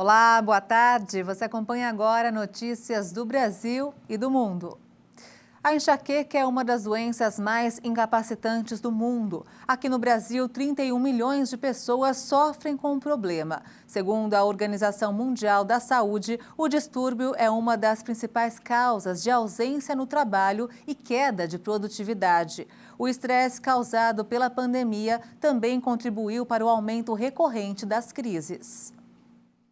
Olá, boa tarde. Você acompanha agora notícias do Brasil e do mundo. A enxaqueca é uma das doenças mais incapacitantes do mundo. Aqui no Brasil, 31 milhões de pessoas sofrem com o problema. Segundo a Organização Mundial da Saúde, o distúrbio é uma das principais causas de ausência no trabalho e queda de produtividade. O estresse causado pela pandemia também contribuiu para o aumento recorrente das crises.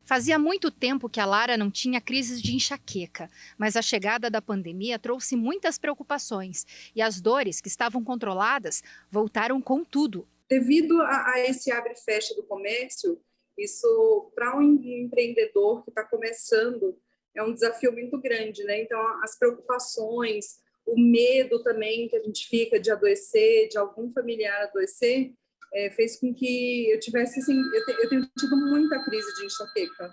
Fazia muito tempo que a Lara não tinha crises de enxaqueca, mas a chegada da pandemia trouxe muitas preocupações e as dores que estavam controladas voltaram com tudo. Devido a esse abre e fecha do comércio, isso para um empreendedor que está começando é um desafio muito grande, né? Então as preocupações, o medo também que a gente fica de adoecer, de algum familiar adoecer, fez com que eu tivesse, assim, eu tenho tido muita crise de enxaqueca,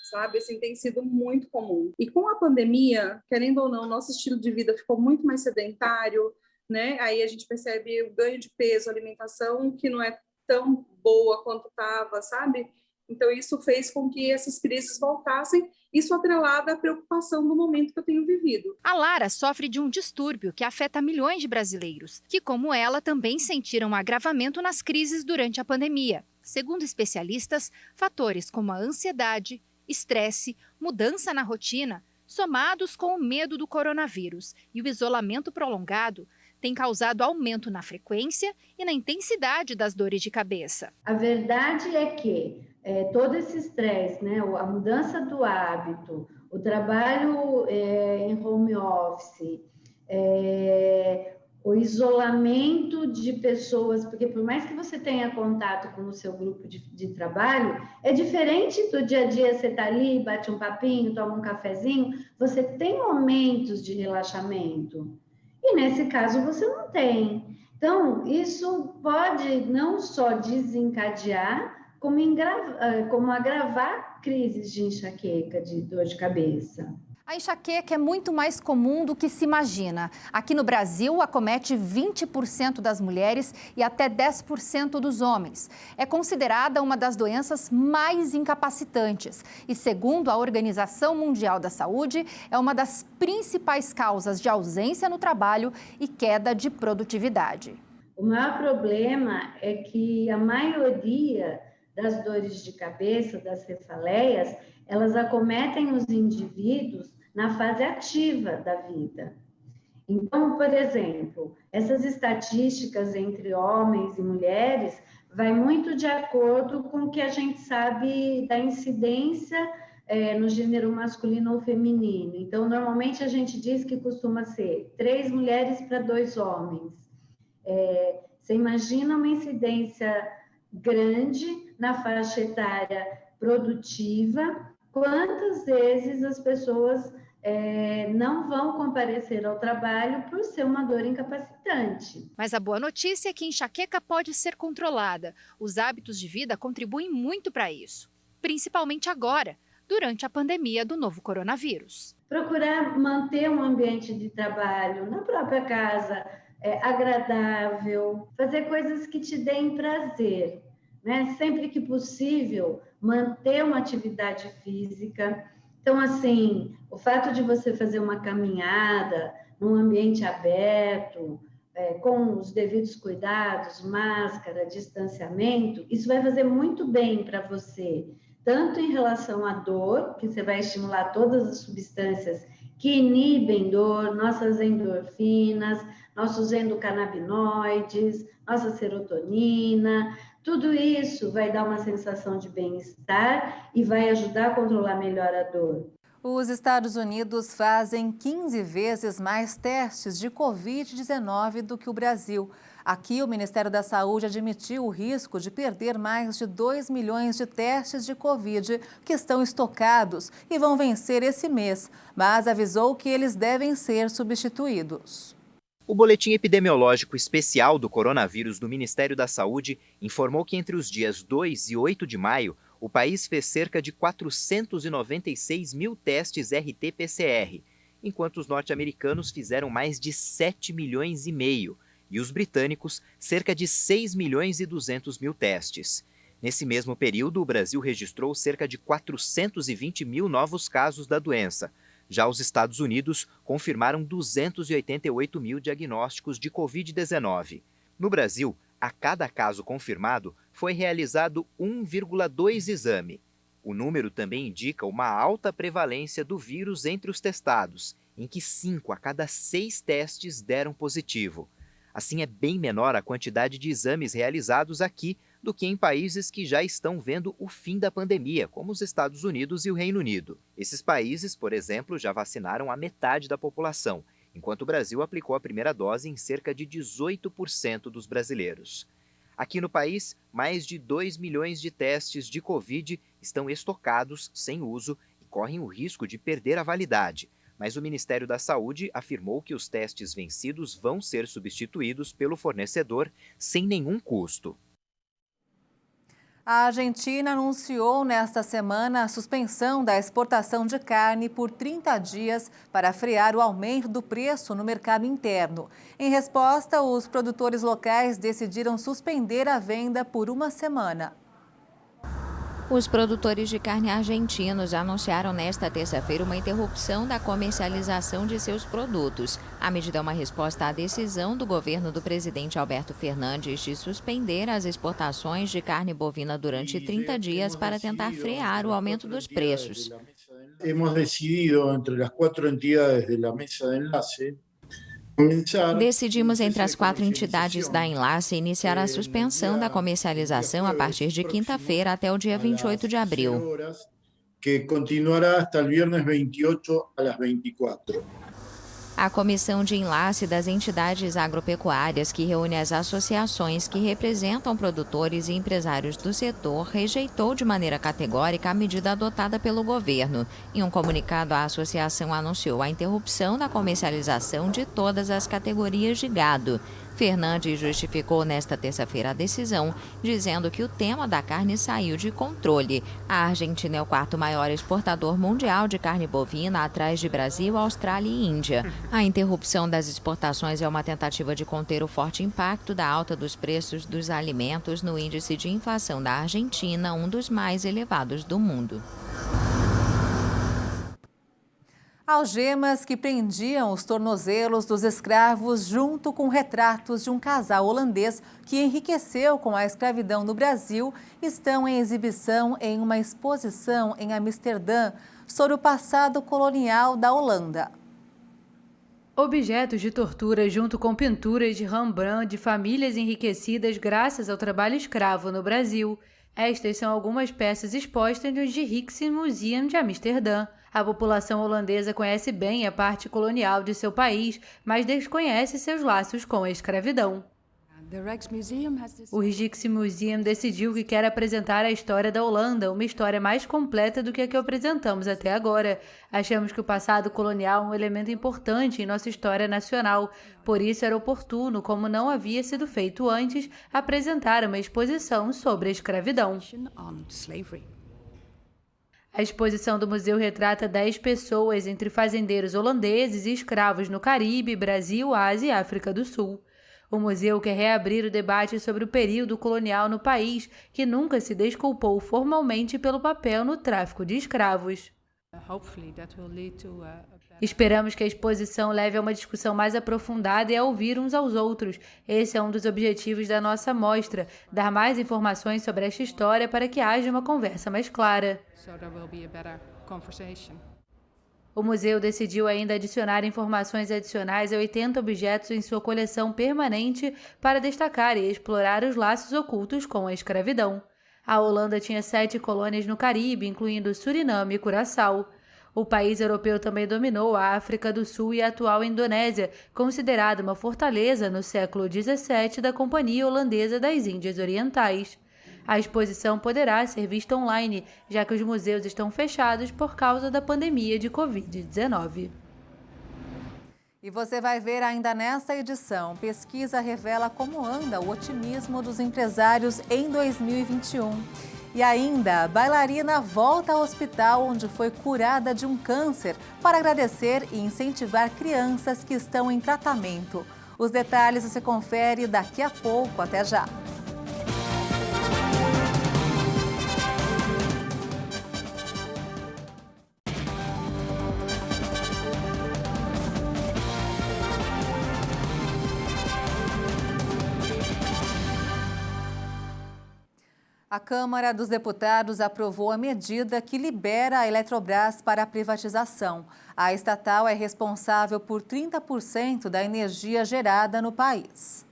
sabe? Assim, tem sido muito comum. E com a pandemia, querendo ou não, nosso estilo de vida ficou muito mais sedentário, né? Aí a gente percebe o ganho de peso, alimentação que não é tão boa quanto estava, sabe? Então isso fez com que essas crises voltassem, isso atrelado à preocupação do momento que eu tenho vivido. A Lara sofre de um distúrbio que afeta milhões de brasileiros, que como ela também sentiram um agravamento nas crises durante a pandemia. Segundo especialistas, fatores como a ansiedade, estresse, mudança na rotina, somados com o medo do coronavírus e o isolamento prolongado, tem causado aumento na frequência e na intensidade das dores de cabeça. A verdade é que todo esse estresse, né, a mudança do hábito, o trabalho em home office, o isolamento de pessoas, porque por mais que você tenha contato com o seu grupo de trabalho, é diferente do dia a dia, você está ali, bate um papinho, toma um cafezinho, você tem momentos de relaxamento. E nesse caso você não tem. Então, isso pode não só desencadear, como agravar crises de enxaqueca, de dor de cabeça. A enxaqueca é muito mais comum do que se imagina. Aqui no Brasil, acomete 20% das mulheres e até 10% dos homens. É considerada uma das doenças mais incapacitantes e, segundo a Organização Mundial da Saúde, é uma das principais causas de ausência no trabalho e queda de produtividade. O maior problema é que a maioria das dores de cabeça, das cefaleias, elas acometem os indivíduos na fase ativa da vida. Então, por exemplo, essas estatísticas entre homens e mulheres vai muito de acordo com o que a gente sabe da incidência no gênero masculino ou feminino. Então, normalmente a gente diz que costuma ser 3 mulheres para 2 homens. Você imagina uma incidência grande na faixa etária produtiva, quantas vezes as pessoas não vão comparecer ao trabalho por ser uma dor incapacitante. Mas a boa notícia é que a enxaqueca pode ser controlada. Os hábitos de vida contribuem muito para isso, principalmente agora, durante a pandemia do novo coronavírus. Procurar manter um ambiente de trabalho na própria casa agradável, fazer coisas que te deem prazer, né? Sempre que possível, manter uma atividade física. Então, assim, o fato de você fazer uma caminhada num ambiente aberto, com os devidos cuidados, máscara, distanciamento, isso vai fazer muito bem para você, tanto em relação à dor, que você vai estimular todas as substâncias que inibem dor, nossas endorfinas, nossos endocannabinoides, nossa serotonina, tudo isso vai dar uma sensação de bem-estar e vai ajudar a controlar melhor a dor. Os Estados Unidos fazem 15 vezes mais testes de Covid-19 do que o Brasil. Aqui, o Ministério da Saúde admitiu o risco de perder mais de 2 milhões de testes de Covid que estão estocados e vão vencer esse mês, mas avisou que eles devem ser substituídos. O Boletim Epidemiológico Especial do Coronavírus do Ministério da Saúde informou que entre os dias 2 e 8 de maio, o país fez cerca de 496 mil testes RT-PCR, enquanto os norte-americanos fizeram mais de 7 milhões e meio, e os britânicos cerca de 6 milhões e 200 mil testes. Nesse mesmo período, o Brasil registrou cerca de 420 mil novos casos da doença. Já os Estados Unidos confirmaram 288 mil diagnósticos de Covid-19. No Brasil, a cada caso confirmado, foi realizado 1,2 exame. O número também indica uma alta prevalência do vírus entre os testados, em que 5 a cada 6 testes deram positivo. Assim, é bem menor a quantidade de exames realizados aqui do que em países que já estão vendo o fim da pandemia, como os Estados Unidos e o Reino Unido. Esses países, por exemplo, já vacinaram a metade da população, enquanto o Brasil aplicou a primeira dose em cerca de 18% dos brasileiros. Aqui no país, mais de 2 milhões de testes de Covid estão estocados, sem uso, e correm o risco de perder a validade. Mas o Ministério da Saúde afirmou que os testes vencidos vão ser substituídos pelo fornecedor sem nenhum custo. A Argentina anunciou nesta semana a suspensão da exportação de carne por 30 dias para frear o aumento do preço no mercado interno. Em resposta, os produtores locais decidiram suspender a venda por uma semana. Os produtores de carne argentinos anunciaram nesta terça-feira uma interrupção da comercialização de seus produtos. A medida é uma resposta à decisão do governo do presidente Alberto Fernandes de suspender as exportações de carne bovina durante 30 dias para tentar frear o aumento dos preços. Hemos decidido entre as 4 entidades da mesa de enlace. Decidimos entre as 4 entidades da Enlace iniciar a suspensão da comercialização a partir de quinta-feira até o dia 28 de abril. Que continuará até o viernes 28 às 24. A Comissão de Enlace das Entidades Agropecuárias, que reúne as associações que representam produtores e empresários do setor, rejeitou de maneira categórica a medida adotada pelo governo. Em um comunicado, a associação anunciou a interrupção da comercialização de todas as categorias de gado. Fernandes justificou nesta terça-feira a decisão, dizendo que o tema da carne saiu de controle. A Argentina é o 4º maior exportador mundial de carne bovina, atrás de Brasil, Austrália e Índia. A interrupção das exportações é uma tentativa de conter o forte impacto da alta dos preços dos alimentos no índice de inflação da Argentina, um dos mais elevados do mundo. Algemas que prendiam os tornozelos dos escravos junto com retratos de um casal holandês que enriqueceu com a escravidão no Brasil estão em exibição em uma exposição em Amsterdã sobre o passado colonial da Holanda. Objetos de tortura junto com pinturas de Rembrandt de famílias enriquecidas graças ao trabalho escravo no Brasil. Estas são algumas peças expostas no Rijksmuseum de Amsterdã. A população holandesa conhece bem a parte colonial de seu país, mas desconhece seus laços com a escravidão. O Rijksmuseum decidiu que quer apresentar a história da Holanda, uma história mais completa do que a que apresentamos até agora. Achamos que o passado colonial é um elemento importante em nossa história nacional. Por isso era oportuno, como não havia sido feito antes, apresentar uma exposição sobre a escravidão. A exposição do museu retrata 10 pessoas, entre fazendeiros holandeses e escravos no Caribe, Brasil, Ásia e África do Sul. O museu quer reabrir o debate sobre o período colonial no país, que nunca se desculpou formalmente pelo papel no tráfico de escravos. Esperamos que a exposição leve a uma discussão mais aprofundada e a ouvir uns aos outros. Esse é um dos objetivos da nossa mostra, dar mais informações sobre esta história para que haja uma conversa mais clara. O museu decidiu ainda adicionar informações adicionais a 80 objetos em sua coleção permanente para destacar e explorar os laços ocultos com a escravidão. A Holanda tinha 7 colônias no Caribe, incluindo Suriname e Curaçao. O país europeu também dominou a África do Sul e a atual Indonésia, considerada uma fortaleza no século XVII da Companhia Holandesa das Índias Orientais. A exposição poderá ser vista online, já que os museus estão fechados por causa da pandemia de Covid-19. E você vai ver ainda nesta edição, pesquisa revela como anda o otimismo dos empresários em 2021. E ainda, bailarina volta ao hospital onde foi curada de um câncer para agradecer e incentivar crianças que estão em tratamento. Os detalhes você confere daqui a pouco. Até já! A Câmara dos Deputados aprovou a medida que libera a Eletrobras para a privatização. A estatal é responsável por 30% da energia gerada no país.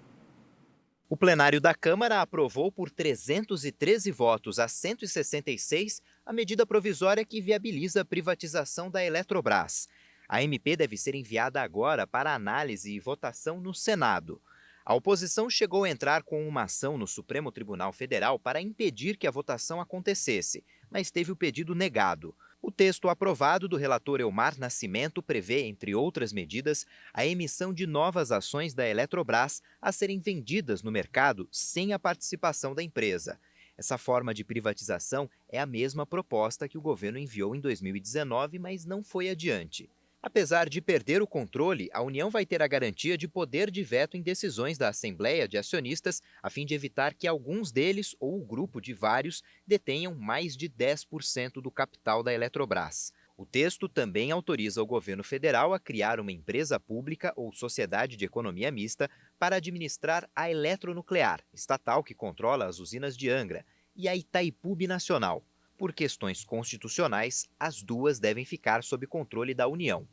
O plenário da Câmara aprovou por 313 votos a 166 a medida provisória que viabiliza a privatização da Eletrobras. A MP deve ser enviada agora para análise e votação no Senado. A oposição chegou a entrar com uma ação no Supremo Tribunal Federal para impedir que a votação acontecesse, mas teve o pedido negado. O texto aprovado do relator Elmar Nascimento prevê, entre outras medidas, a emissão de novas ações da Eletrobras a serem vendidas no mercado sem a participação da empresa. Essa forma de privatização é a mesma proposta que o governo enviou em 2019, mas não foi adiante. Apesar de perder o controle, a União vai ter a garantia de poder de veto em decisões da Assembleia de Acionistas, a fim de evitar que alguns deles, ou o grupo de vários, detenham mais de 10% do capital da Eletrobras. O texto também autoriza o governo federal a criar uma empresa pública ou sociedade de economia mista para administrar a Eletronuclear, estatal que controla as usinas de Angra, e a Itaipu Binacional. Por questões constitucionais, as duas devem ficar sob controle da União.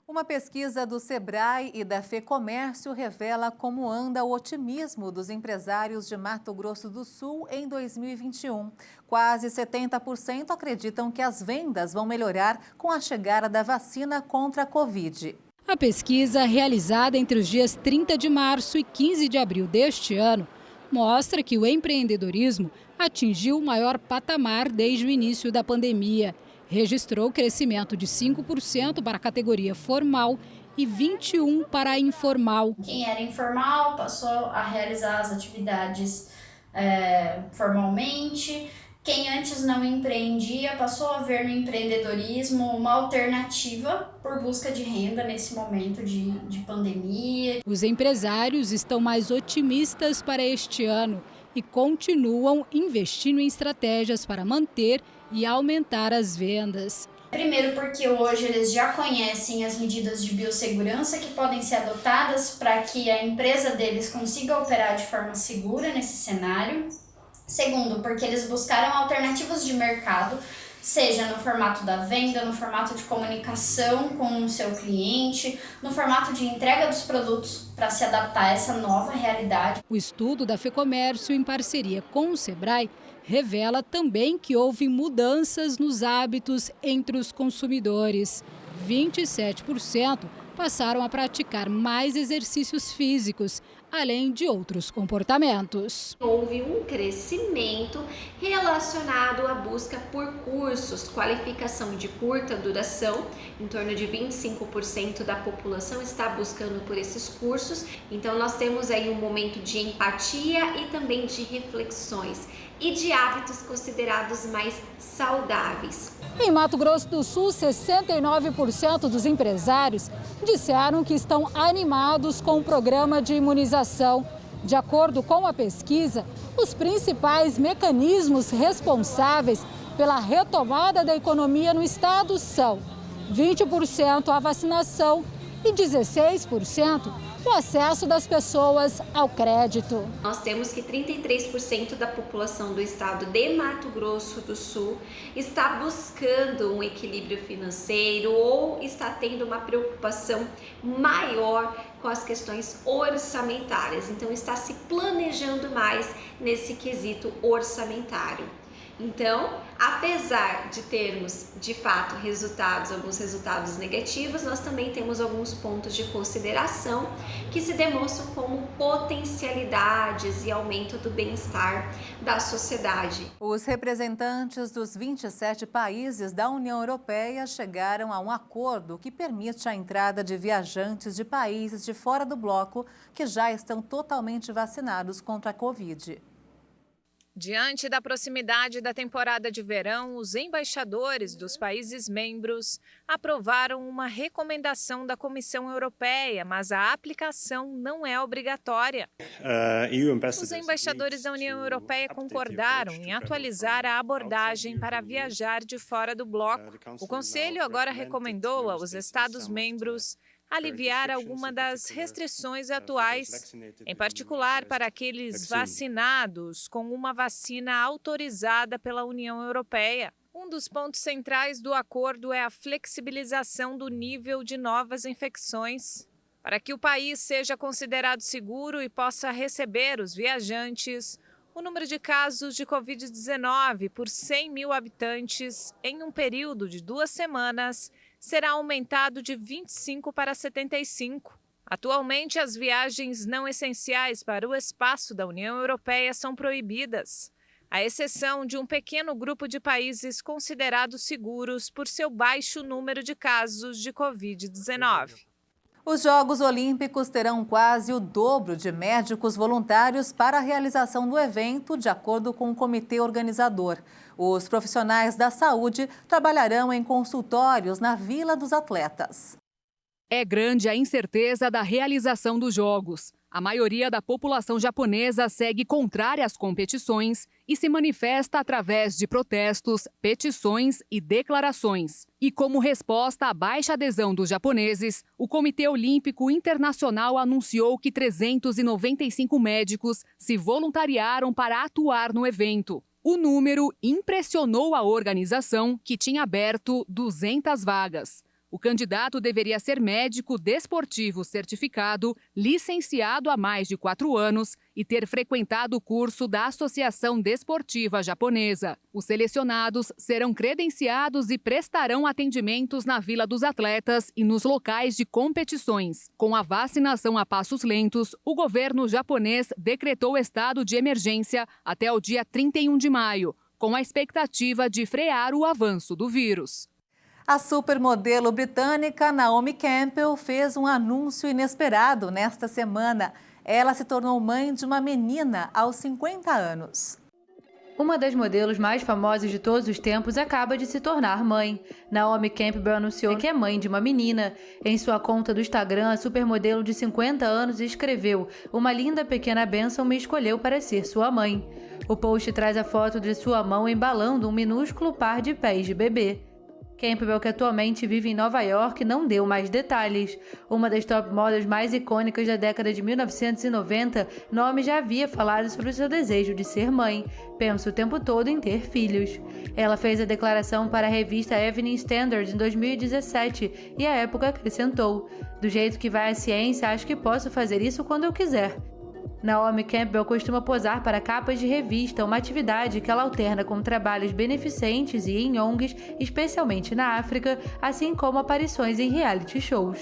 Uma pesquisa do Sebrae e da FEComércio revela como anda o otimismo dos empresários de Mato Grosso do Sul em 2021. Quase 70% acreditam que as vendas vão melhorar com a chegada da vacina contra a Covid. A pesquisa, realizada entre os dias 30 de março e 15 de abril deste ano, mostra que o empreendedorismo atingiu o maior patamar desde o início da pandemia. Registrou crescimento de 5% para a categoria formal e 21% para a informal. Quem era informal passou a realizar as atividades formalmente. Quem antes não empreendia passou a ver no empreendedorismo uma alternativa por busca de renda nesse momento de pandemia. Os empresários estão mais otimistas para este ano e continuam investindo em estratégias para manter e aumentar as vendas. Primeiro porque hoje eles já conhecem as medidas de biossegurança que podem ser adotadas para que a empresa deles consiga operar de forma segura nesse cenário. Segundo, porque eles buscaram alternativas de mercado, seja no formato da venda, no formato de comunicação com o seu cliente, no formato de entrega dos produtos para se adaptar a essa nova realidade. O estudo da FEComércio, em parceria com o Sebrae, revela também que houve mudanças nos hábitos entre os consumidores. 27% passaram a praticar mais exercícios físicos, além de outros comportamentos. Houve um crescimento relacionado à busca por cursos, qualificação de curta duração, em torno de 25% da população está buscando por esses cursos. Então nós temos aí um momento de empatia e também de reflexões e de hábitos considerados mais saudáveis. Em Mato Grosso do Sul, 69% dos empresários disseram que estão animados com o programa de imunização. De acordo com a pesquisa, os principais mecanismos responsáveis pela retomada da economia no estado são 20% a vacinação e 16% o acesso das pessoas ao crédito. Nós temos que 33% da população do estado de Mato Grosso do Sul está buscando um equilíbrio financeiro ou está tendo uma preocupação maior com as questões orçamentárias. Então está se planejando mais nesse quesito orçamentário. Então, apesar de termos, de fato, alguns resultados negativos, nós também temos alguns pontos de consideração que se demonstram como potencialidades e aumento do bem-estar da sociedade. Os representantes dos 27 países da União Europeia chegaram a um acordo que permite a entrada de viajantes de países de fora do bloco que já estão totalmente vacinados contra a Covid. Diante da proximidade da temporada de verão, os embaixadores dos países membros aprovaram uma recomendação da Comissão Europeia, mas a aplicação não é obrigatória. Os embaixadores da União Europeia concordaram em atualizar a abordagem para viajar de fora do bloco. O Conselho agora recomendou aos Estados-membros aliviar alguma das restrições atuais, em particular para aqueles vacinados com uma vacina autorizada pela União Europeia. Um dos pontos centrais do acordo é a flexibilização do nível de novas infecções. Para que o país seja considerado seguro e possa receber os viajantes, o número de casos de Covid-19 por 100 mil habitantes em um período de 2 semanas será aumentado de 25 para 75. Atualmente, as viagens não essenciais para o espaço da União Europeia são proibidas, à exceção de um pequeno grupo de países considerados seguros por seu baixo número de casos de Covid-19. Os Jogos Olímpicos terão quase o dobro de médicos voluntários para a realização do evento, de acordo com o comitê organizador. Os profissionais da saúde trabalharão em consultórios na Vila dos Atletas. É grande a incerteza da realização dos Jogos. A maioria da população japonesa segue contrária às competições e se manifesta através de protestos, petições e declarações. E como resposta à baixa adesão dos japoneses, o Comitê Olímpico Internacional anunciou que 395 médicos se voluntariaram para atuar no evento. O número impressionou a organização, que tinha aberto 200 vagas. O candidato deveria ser médico desportivo certificado, licenciado há mais de 4 anos e ter frequentado o curso da Associação Desportiva Japonesa. Os selecionados serão credenciados e prestarão atendimentos na Vila dos Atletas e nos locais de competições. Com a vacinação a passos lentos, o governo japonês decretou estado de emergência até o dia 31 de maio, com a expectativa de frear o avanço do vírus. A supermodelo britânica Naomi Campbell fez um anúncio inesperado nesta semana. Ela se tornou mãe de uma menina aos 50 anos. Uma das modelos mais famosas de todos os tempos acaba de se tornar mãe. Naomi Campbell anunciou que é mãe de uma menina. Em sua conta do Instagram, a supermodelo de 50 anos escreveu: "Uma linda pequena bênção me escolheu para ser sua mãe." O post traz a foto de sua mão embalando um minúsculo par de pés de bebê. Campbell, que atualmente vive em Nova York, não deu mais detalhes. Uma das top models mais icônicas da década de 1990, Naomi já havia falado sobre seu desejo de ser mãe. Pensa o tempo todo em ter filhos. Ela fez a declaração para a revista Evening Standard em 2017 e à época acrescentou: "Do jeito que vai a ciência, acho que posso fazer isso quando eu quiser." Naomi Campbell costuma posar para capas de revista, uma atividade que ela alterna com trabalhos beneficentes e em ONGs, especialmente na África, assim como aparições em reality shows.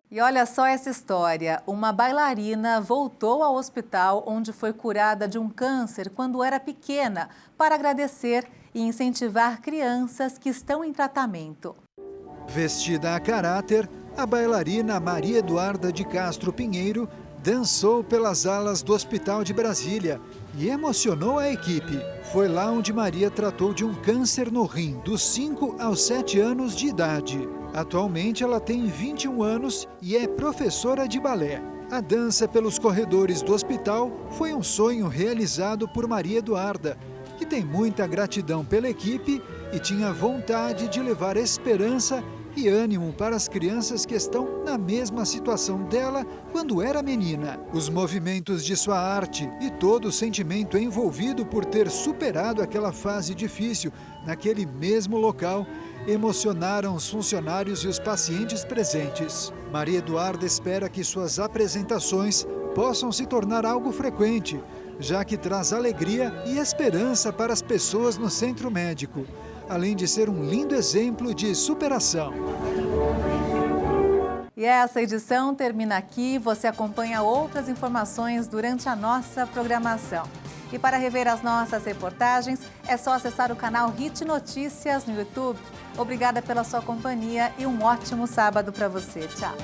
E olha só essa história. Uma bailarina voltou ao hospital onde foi curada de um câncer quando era pequena, para agradecer e incentivar crianças que estão em tratamento. Vestida a caráter, a bailarina Maria Eduarda de Castro Pinheiro dançou pelas alas do Hospital de Brasília e emocionou a equipe. Foi lá onde Maria tratou de um câncer no rim, dos 5 aos 7 anos de idade. Atualmente ela tem 21 anos e é professora de balé. A dança pelos corredores do hospital foi um sonho realizado por Maria Eduarda, que tem muita gratidão pela equipe e tinha vontade de levar esperança e ânimo para as crianças que estão na mesma situação dela quando era menina. Os movimentos de sua arte e todo o sentimento envolvido por ter superado aquela fase difícil naquele mesmo local emocionaram os funcionários e os pacientes presentes. Maria Eduarda espera que suas apresentações possam se tornar algo frequente, já que traz alegria e esperança para as pessoas no centro médico, além de ser um lindo exemplo de superação. E essa edição termina aqui. Você acompanha outras informações durante a nossa programação. E para rever as nossas reportagens, é só acessar o canal Hit Notícias no YouTube. Obrigada pela sua companhia e um ótimo sábado para você. Tchau!